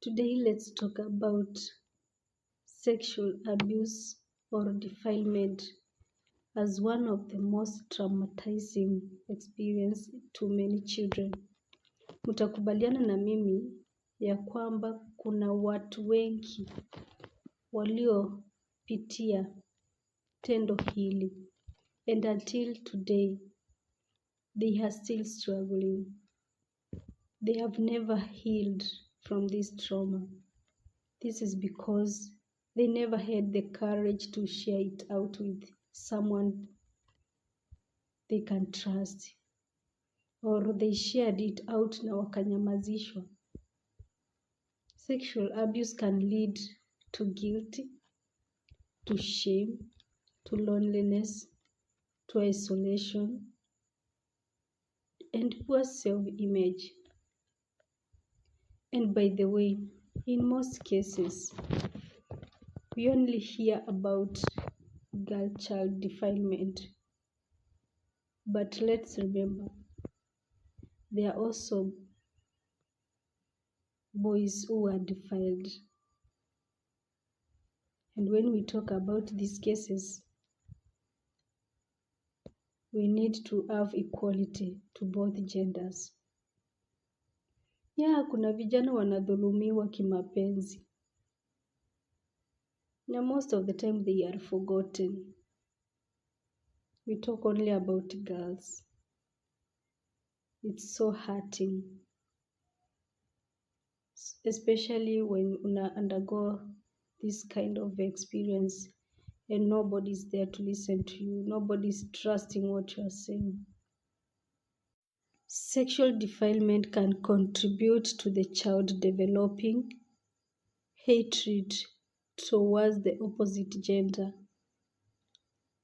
Today, let's talk about sexual abuse or defilement as one of the most traumatizing experience to many children. Mtakubaliana na mimi ya kwamba kuna watu wengi waliopitia tendo hili, and until today they are still struggling. They have never healed from this trauma. This is because they never had the courage to share it out with someone they can trust, or they shared it out na wakanyamazishwa. Sexual abuse can lead to guilt, to shame, to loneliness, to isolation, and poor self-image. And by the way, in most cases, we only hear about girl-child defilement. But let's remember, there are also boys who are defiled. And when we talk about these cases, we need to have equality to both genders. Kuna vijana wanadhulumiwa kimapenzi. Now most of the time they are forgotten. We talk only about girls. It's so hurting, especially when una undergo this kind of experience and nobody's there to listen to you. Nobody's trusting what you are saying. Sexual defilement can contribute to the child developing hatred towards the opposite gender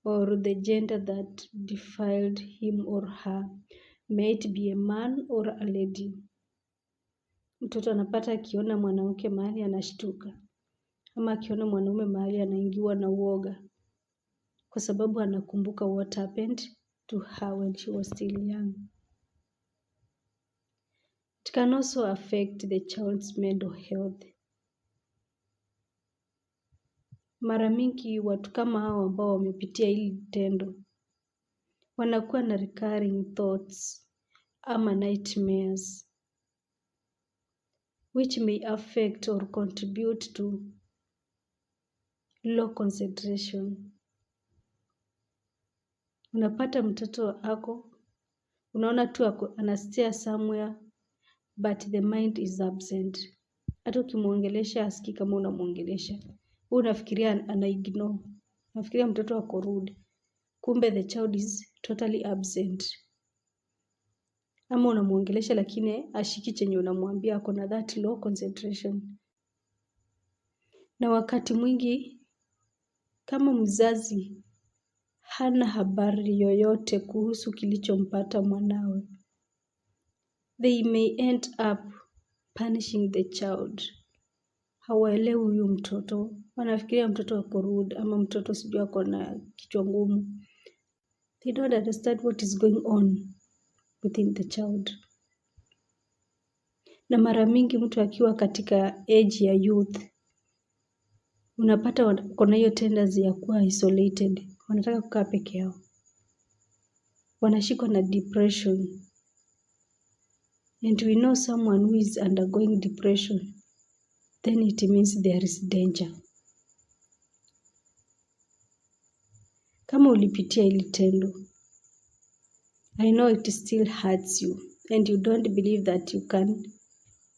or the gender that defiled him or her, may it be a man or a lady. Mtoto anapata akiona mwanamke mahali anashtuka, ama akiona mwanaume mahali anaingiwa na uoga, kwa sababu anakumbuka what happened to her when she was still young. It can also affect the child's mental health. Mara mingi watu kama hao ambao wamepitia hili tendo wanakuwa na recurring thoughts ama nightmares, which may affect or contribute to low concentration. Unapata mtoto unaona tu anastare somewhere, but the mind is absent. Hata ukimuongelesha asikii kama unamuongelesha. Unafikiria ana-ignore. Unafikiria mtoto ako rude. Kumbe the child is totally absent. Ama unamuongelesha lakini ashiki chenye unamwambia, ako na that low concentration. Na wakati mwingi kama mzazi hana habari yoyote kuhusu kilichompata mwanawe, they may end up punishing the child. Hawaelewi huyu mtoto, wanafikiria mtoto ako rude ama mtoto sijui ako na kichwa ngumu. They don't understand what is going on within the child. Na mara mingi mtu akiwa katika age ya youth, unapata kuna hiyo tendency ya kuwa isolated. Wanataka kukaa peke yao. Wanashikwa na depression. And we know someone who is undergoing depression, then it means there is danger. Kama ulipitia hili tendo, I know it still hurts you and you don't believe that you can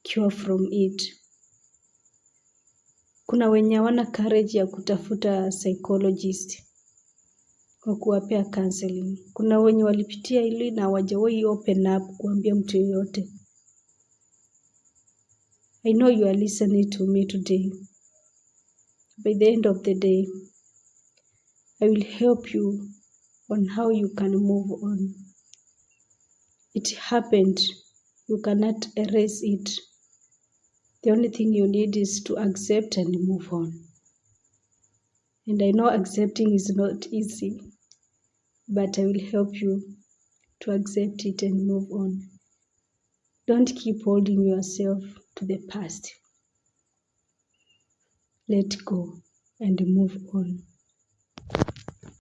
cure from it. Kuna wenye hawana courage ya kutafuta psychologist kwa kuwapea counseling. Kuna wenye walipitia hili na hawajawahi open up kuambia mtu yeyote. I know you are listening to me today. By the end of the day, I will help you on how you can move on. It happened. You cannot erase it. The only thing you need is to accept and move on. And I know accepting is not easy, but I will help you to accept it and move on. Don't keep holding yourself to the past. let go and move on.